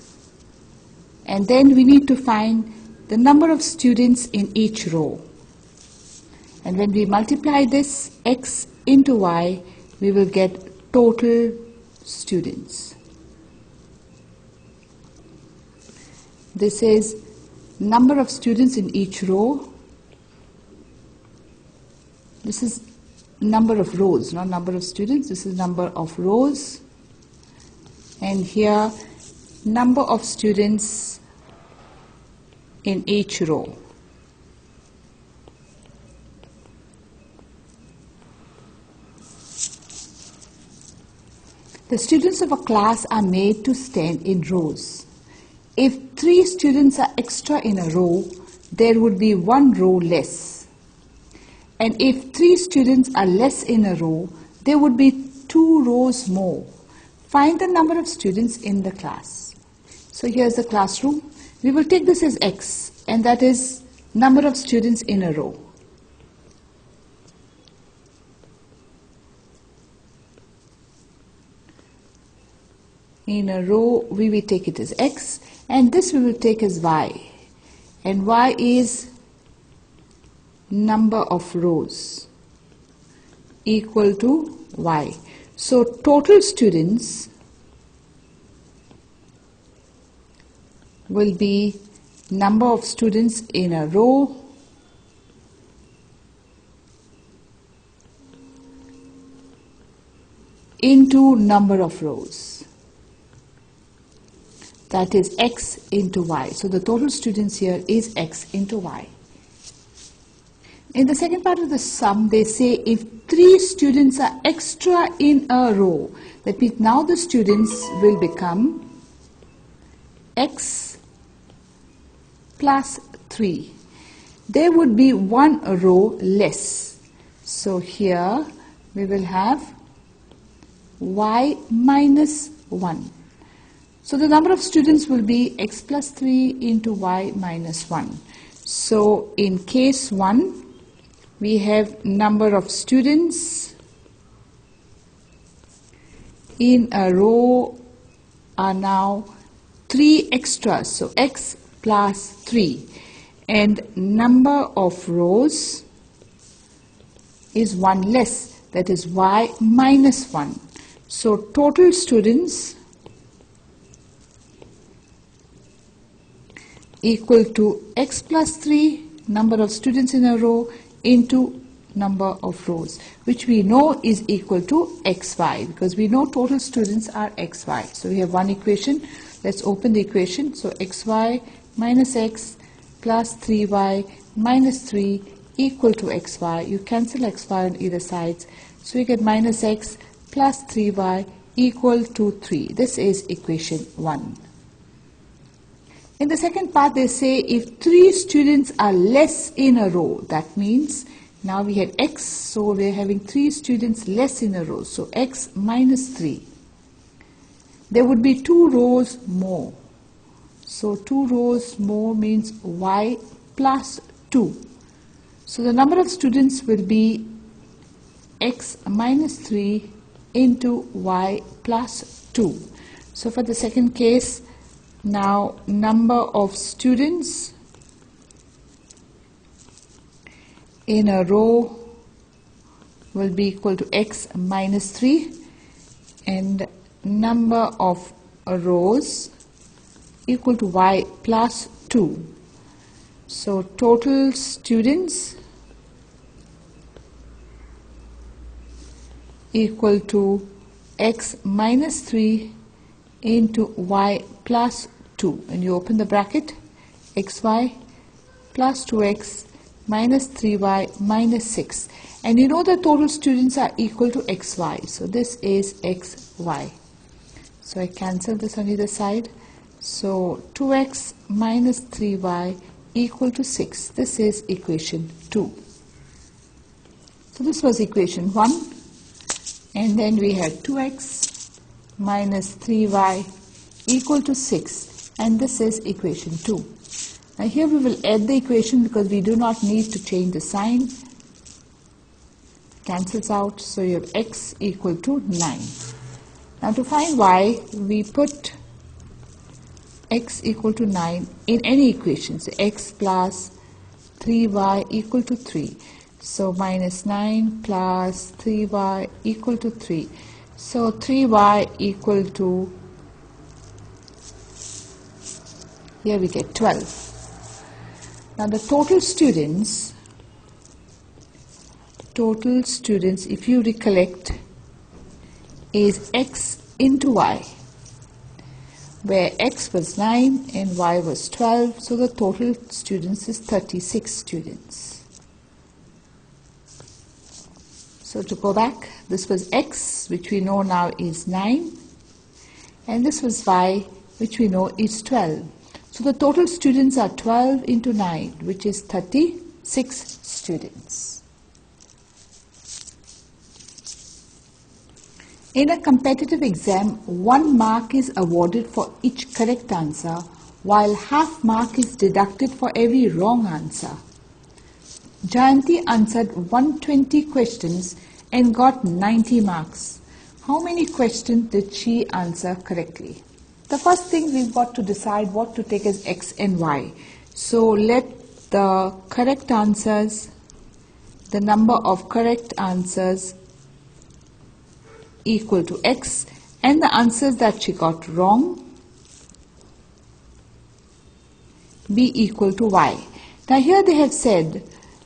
and then we need to find the number of students in each row. And when we multiply this X into Y, we will get total students. This is number of students in each row. This is number of rows, not number of students. This is number of rows. And here, number of students in each row. The students of a class are made to stand in rows. If 3 students are extra in a row, there would be 1 row less. And if 3 students are less in a row, there would be 2 rows more. Find the number of students in the class. So here's the classroom. We will take this as X, and that is number of students in a row. In a row, we will take it as X, and this we will take as Y. And Y is number of rows equal to Y. So total students will be number of students in a row into number of rows. That is X into Y. So the total students here is X into Y. In the second part of the sum, they say if 3 students are extra in a row, that means now the students will become X plus 3. There would be 1 row less. So here we will have Y minus 1. So the number of students will be X plus 3 into Y minus 1. So in case 1, we have number of students in a row are now 3 extras, so X plus 3, and number of rows is 1 less, that is Y minus 1. So total students equal to X plus 3, number of students in a row, into number of rows, which we know is equal to XY, because we know total students are XY. So we have one equation. Let's open the equation. So XY minus X plus 3Y minus 3 equal to xy. You cancel xy on either side, so you get minus x plus 3y equal to 3. This is equation 1. In the second part, they say if 3 students are less in a row, that means now we had x, so we are having 3 students less in a row, so x minus 3. There would be 2 rows more. So 2 rows more means y plus 2. So the number of students will be x minus 3 into y plus 2. So for the second case, now number of students in a row will be equal to x minus 3 and number of rows equal to y plus 2. So total students equal to x minus 3 into y plus 2. And you open the bracket, xy plus 2x minus 3y minus 6. And you know the total students are equal to xy. So this is xy. So I cancel this on either side. So 2x minus 3y equal to 6. This is equation 2. So this was equation 1. And then we had 2x minus 3y equal to 6. And this is equation 2. Now here we will add the equation because we do not need to change the sign. Cancels out. So you have x equal to 9. Now to find y, we put x equal to 9 in any equation. So x plus 3y equal to 3. So minus 9 plus 3y equal to 3. So 3y equal to, here we get 12. Now the total students, if you recollect, is x into y, where x was 9 and y was 12, so the total students is 36 students. So to go back, this was x, which we know now is 9, and this was y, which we know is 12. So the total students are 12 into 9, which is 36 students. In a competitive exam, 1 mark is awarded for each correct answer, while half mark is deducted for every wrong answer. Jayanti answered 120 questions and got 90 marks. How many questions did she answer correctly? The first thing we've got to decide what to take as x and y. So let the correct answers, the number of correct answers equal to x, and the answers that she got wrong be equal to y. Now here they have said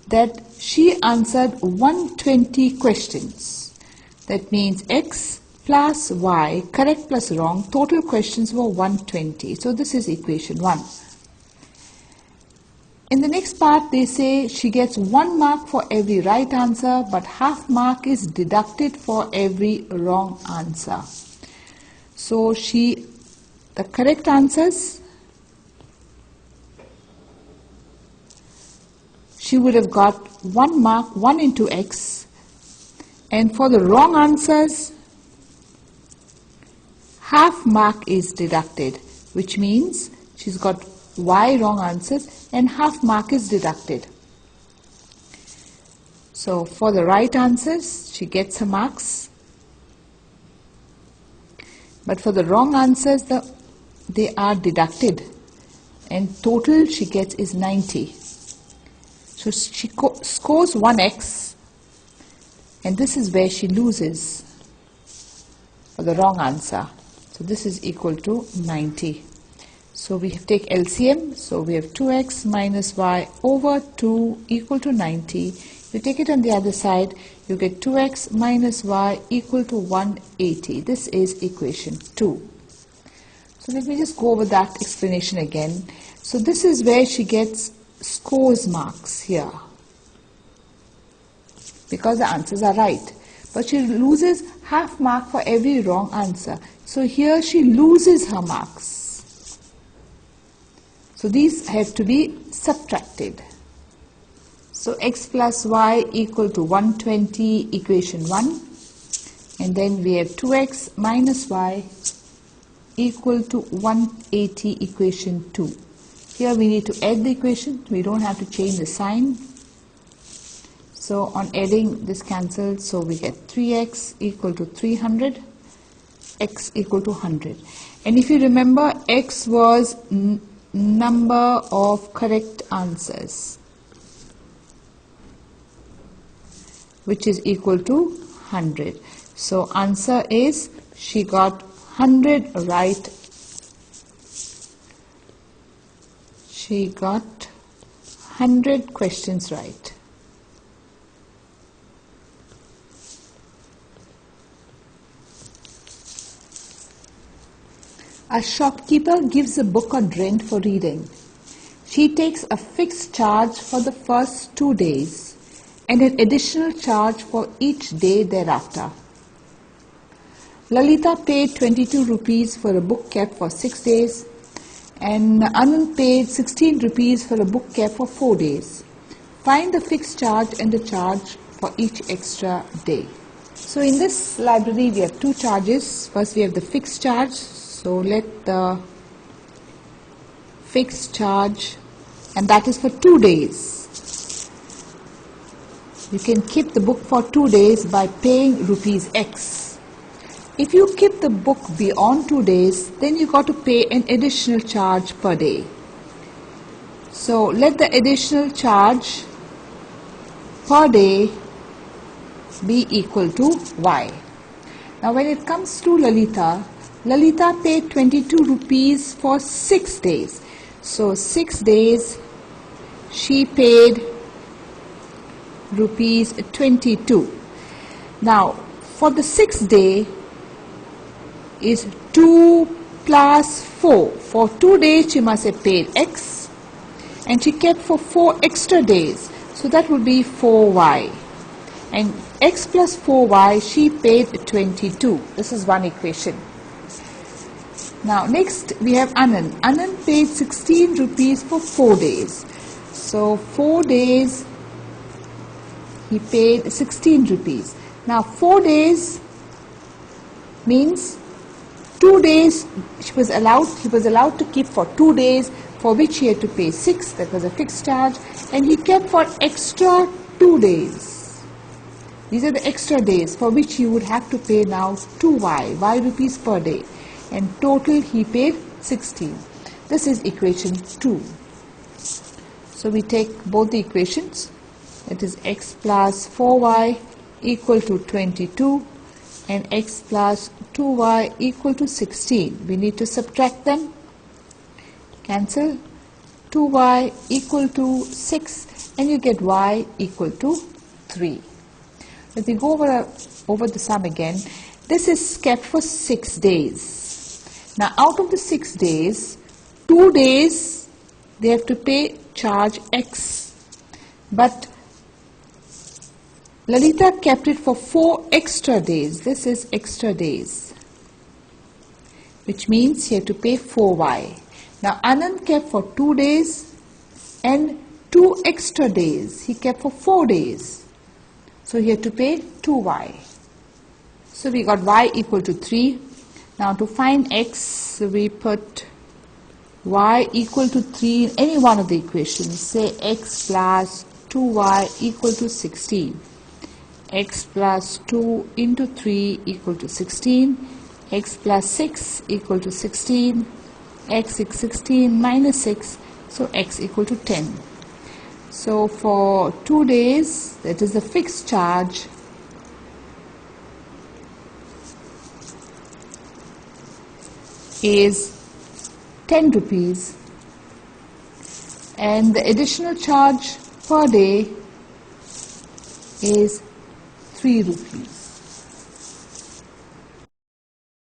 that she answered 120 questions. That means x plus y, correct plus wrong, total questions were 120. So this is equation 1. In the next part, they say she gets 1 mark for every right answer, but half mark is deducted for every wrong answer. So the correct answers, she would have got 1 mark, 1 into x, and for the wrong answers, half mark is deducted, which means she's got y wrong answers and half mark is deducted. So for the right answers, she gets her marks, but for the wrong answers, they are deducted, and total she gets is 90. So she scores 1x, and this is where she loses for the wrong answer. So this is equal to 90. So we take LCM, so we have 2x minus y over 2 equal to 90. You take it on the other side, you get 2x minus y equal to 180. This is equation 2. So let me just go over that explanation again. So this is where she gets scores marks here. because the answers are right. But she loses half mark for every wrong answer. So here she loses her marks. So these have to be subtracted. So x plus y equal to 120, equation 1. And then we have 2x minus y equal to 180, equation 2. Here we need to add the equation. We don't have to change the sign. So on adding, this cancels, so we get 3x equal to 300, x equal to 100. And if you remember, x was number of correct answers, which is equal to 100. So answer is, she got 100 right. She got 100 questions right. A shopkeeper gives a book on rent for reading. She takes a fixed charge for the first 2 days and an additional charge for each day thereafter. Lalita paid 22 rupees for a book kept for 6 days and Anand paid 16 rupees for a book kept for 4 days. Find the fixed charge and the charge for each extra day. So in this library we have two charges. First we have the fixed charge. So let the fixed charge, and that is for 2 days. You can keep the book for 2 days by paying rupees X. If you keep the book beyond 2 days, then you got to pay an additional charge per day. So let the additional charge per day be equal to Y. Now when it comes to Lalita, Lalita paid 22 rupees for 6 days. So 6 days she paid rupees 22. Now for the 6th day is 2 plus 4. For 2 days she must have paid X and she kept for 4 extra days. So that would be 4Y. And X plus 4Y she paid 22. This is one equation. Now next we have Anand. Anand paid 16 rupees for 4 days. So 4 days he paid 16 rupees. Now 4 days means 2 days he was allowed to keep for 2 days, for which he had to pay 6, that was a fixed charge, and he kept for extra 2 days. These are the extra days for which he would have to pay now 2Y, Y rupees per day. And total he paid 16. This is equation 2. So we take both the equations. That is x plus 4y equal to 22 and x plus 2y equal to 16. We need to subtract them. Cancel. 2y equal to 6 and you get y equal to 3. If we go over the sum again, this is kept for 6 days. Now out of the 6 days, 2 days they have to pay charge X. But Lalita kept it for 4 extra days. This is extra days, which means he had to pay 4Y. Now Anand kept for 2 days and 2 extra days. He kept for 4 days. So he had to pay 2Y. So we got Y equal to 3. Now to find X, we put Y equal to 3 in any one of the equations. Say X plus 2Y equal to 16. X plus 2 into 3 equal to 16. X plus 6 equal to 16. X is 16 minus 6, so X equal to 10. So for 2 days, that is the fixed charge, is 10 rupees and the additional charge per day is 3 rupees.